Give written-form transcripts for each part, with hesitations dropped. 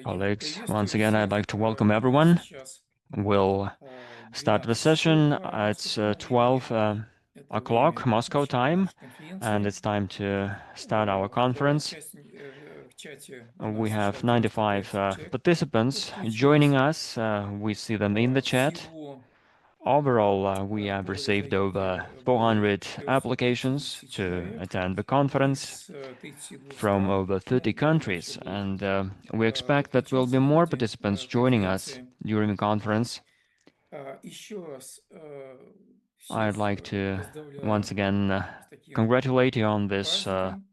Colleagues, once again, I'd like to welcome everyone. We'll start the session. It's 12 o'clock Moscow time, and it's time to start our conference. We have 95 participants joining us. We see them in the chat. Overall, we have received over 400 applications to attend the conference from over 30 countries, and we expect that there will be more participants joining us during the conference. I'd like to once again congratulate you on this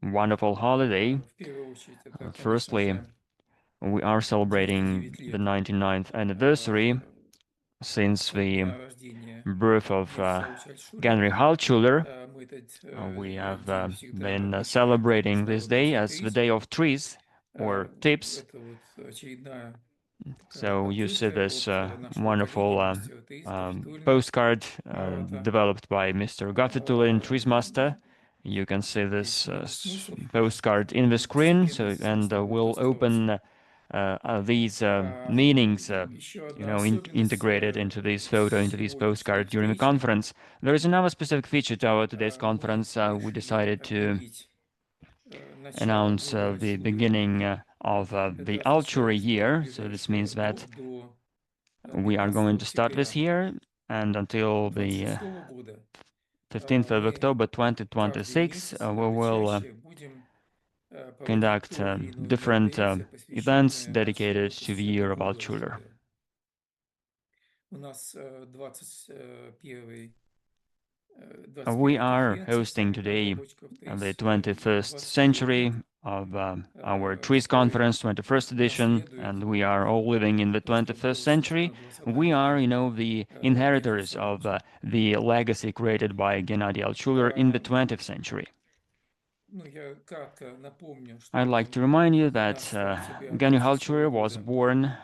wonderful holiday. Firstly, we are celebrating the 99th anniversary since the birth of Henry Altschuler. We have been celebrating this day as the day of TRIZ, or TIPS. So you see this wonderful postcard developed by Mr. Gaffetulin, TRIZ Master. You can see this postcard in the screen, and we'll open these meanings, integrated into this photo, into this postcard during the conference. There is another specific feature to our today's conference. We decided to announce the beginning of the Altschuler year. So this means that we are going to start this year, and until the 15th of October 2026, we will conduct different events dedicated to the year of Altschuler. We are hosting today the 21st century of our TRIZ conference, 21st edition, and we are all living in the 21st century. We are, the inheritors of the legacy created by Gennady Altschuler in the 20th century. I'd like to remind you that Gennady Altschuler was born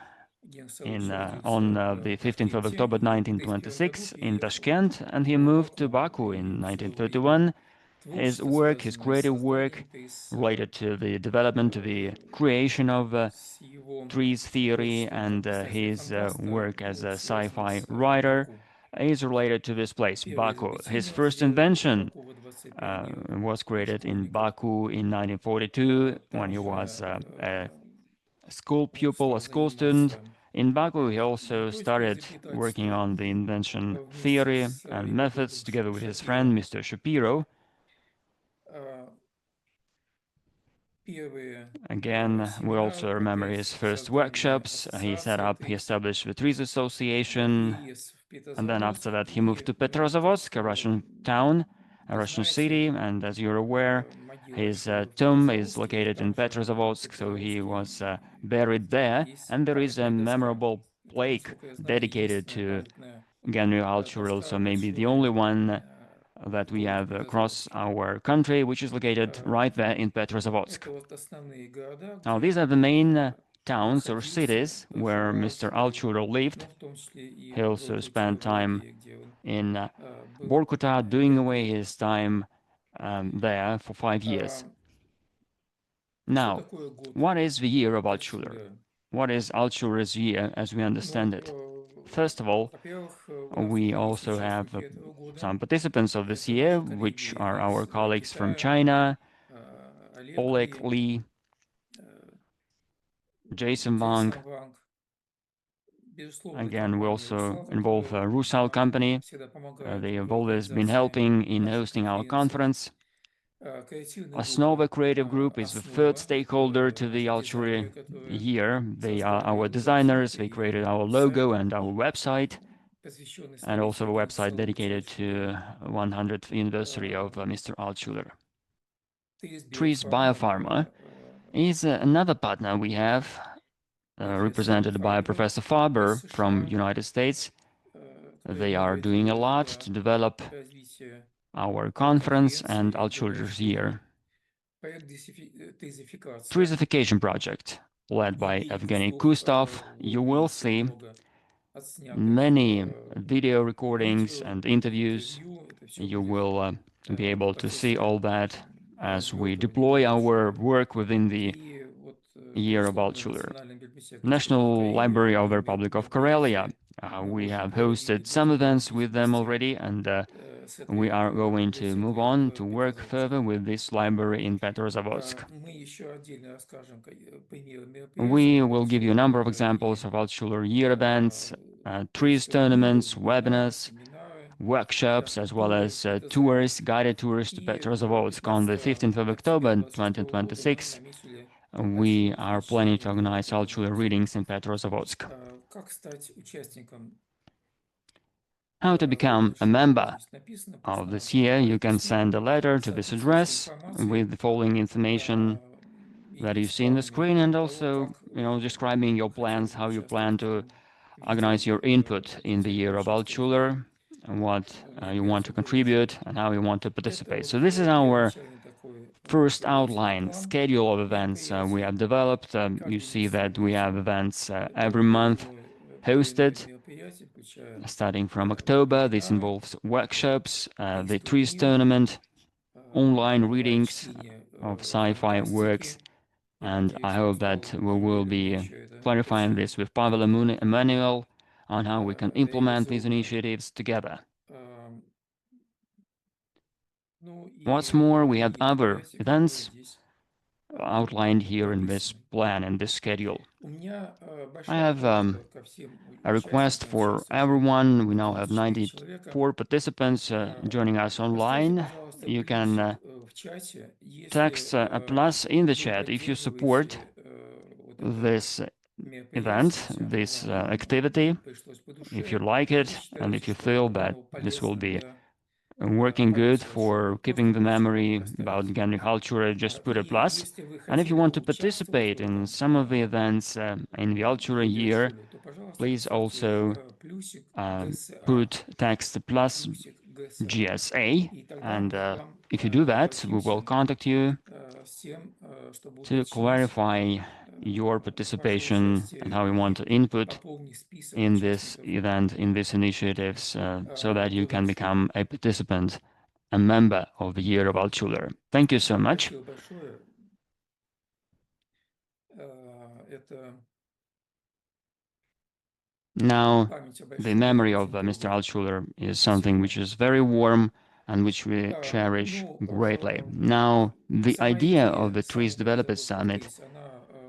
on the 15th of October 1926 in Tashkent, and he moved to Baku in 1931. His work, his creative work, related to the development, to the creation of TRIZ theory, and his work as a sci-fi writer is related to this place, Baku. His first invention was created in Baku in 1942 when he was a school pupil, a school student. In Baku, he also started working on the invention theory and methods together with his friend, Mr. Shapiro. Again, we also remember his first workshops. He established the TRIZ Association, and then after that he moved to Petrozavodsk, a Russian town, a Russian city, and as you're aware, his tomb is located in Petrozavodsk, so he was buried there, and there is a memorable plaque dedicated to Henry Altschuler, so maybe the only one that we have across our country, which is located right there in Petrozavodsk. Now, these are the main towns or cities where Mr. Altschuler lived. He also spent time in Vorkuta, doing away his time there for 5 years. Now, what is the year of Altschuler? What is Altschuler's year as we understand it? First of all, we also have some participants of this year, which are our colleagues from China, Oleg Lee, Jason Wang. Again, we also involve Rusal company. They have always been helping in hosting our conference. Osnova Creative Group is the third stakeholder to the Altschuler year. They are our designers. They created our logo and our website, and also a website dedicated to 100th anniversary of Mr. Altschuler. TRIZ Biopharma is another partner we have, represented by Professor Faber from United States. They are doing a lot to develop our conference and Altschuler's year. TRIZification project, led by Evgeny Kustov. You will see many video recordings and interviews. You will be able to see all that as we deploy our work within the year of Altschuler. National Library of the Republic of Karelia. We have hosted some events with them already, and we are going to move on to work further with this library in Petrozavodsk. We will give you a number of examples of Altshuler year events, TRIZ tournaments, webinars, workshops, as well as tours, guided tours to Petrozavodsk on the 15th of October 2026. We are planning to organize Altshuler readings in Petrozavodsk. How to become a member of this year? You can send a letter to this address with the following information that you see on the screen, and also, describing your plans, how you plan to organize your input in the year of Altshuler, and what you want to contribute, and how you want to participate. So this is our first outline, schedule of events we have developed. You see that we have events every month hosted, starting from October. This involves workshops, the TRIZ tournament, online readings of sci-fi works, and I hope that we will be clarifying this with Pavel Emanuel on how we can implement these initiatives together. What's more, we have other events outlined here in this plan and this schedule. I have a request for everyone. We now have 94 participants joining us online. You can text a plus in the chat if you support this event, this activity, if you like it, and if you feel that this will be working good for keeping the memory about Genrikh Altshuler, just put a plus. And if you want to participate in some of the events in the Altshuler year, please also put text plus GSA, and if you do that, we will contact you to clarify your participation and how you want to input in this event, in these initiatives, so that you can become a participant, a member of the Year of Altshuler. Thank you so much. Now, the memory of Mr. Altshuler is something which is very warm and which we cherish greatly. Now, the idea of the TRIZ Developers Summit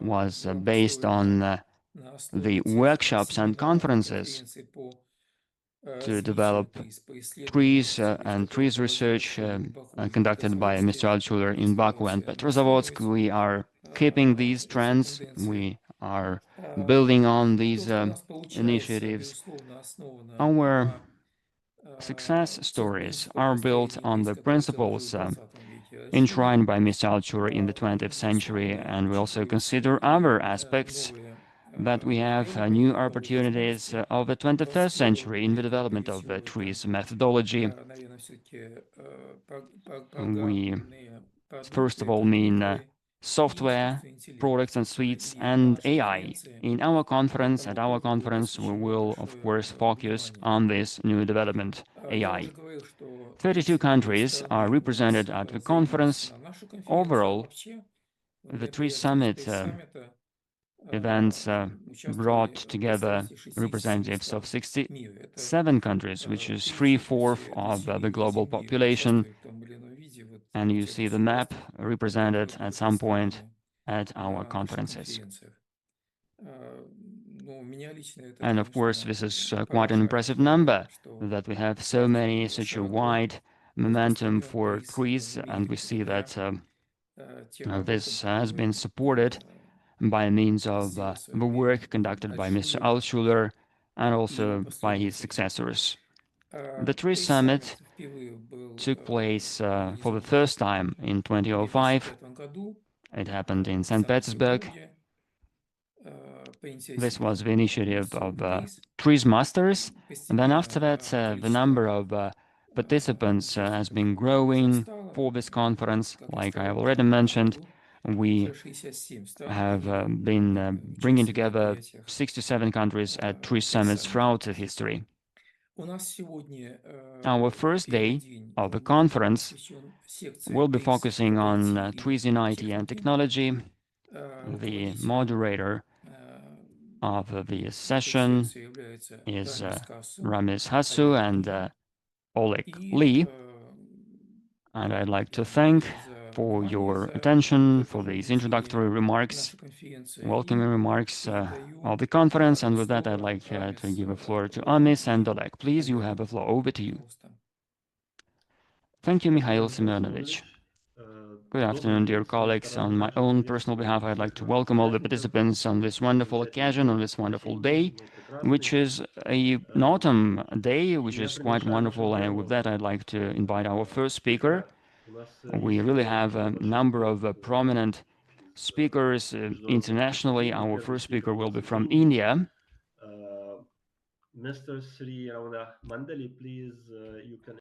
was based on the workshops and conferences to develop TRIZ and TRIZ research conducted by Mr. Altshuler in Baku and Petrozavodsk. We are keeping these trends. We are building on these initiatives. Our success stories are built on the principles enshrined by Mr. Altshuler in the 20th century, and we also consider other aspects that we have new opportunities of the 21st century in the development of the TRIZ methodology. We first of all mean software, products and suites, and AI. At our conference, we will, of course, focus on this new development, AI. 32 countries are represented at the conference. Overall, the TRIZ Summit events brought together representatives of 67 countries, which is 3/4 of the global population. And you see the map represented at some point at our conferences. And of course, this is quite an impressive number, that we have so many, such a wide momentum for TRIZ, and we see that this has been supported by means of the work conducted by Mr. Altshuler and also by his successors. The TRIZ Summit took place for the first time in 2005. It happened in St. Petersburg. This was the initiative of TRIZ Masters, and then after that, the number of participants has been growing for this conference. Like I have already mentioned, we have been bringing together 67 countries at TRIZ summits throughout history. Our first day of the conference will be focusing on TRIZ in IT and technology. The moderator of the session is Ramiz Hasu and Oleg Lee. And I'd like to thank for your attention, for these introductory remarks, welcoming remarks of the conference. And with that, I'd like to give the floor to Amis and Oleg. Please, you have the floor. Over to you. Thank you, Mikhail Semyonovich. Good afternoon, dear colleagues. On my own personal behalf, I'd like to welcome all the participants on this wonderful occasion, on this wonderful day, which is an autumn day, which is quite wonderful. And with that, I'd like to invite our first speaker. We really have a number of prominent speakers internationally. Our first speaker will be from India. Mr. Sri Ravana Mandali, please, you can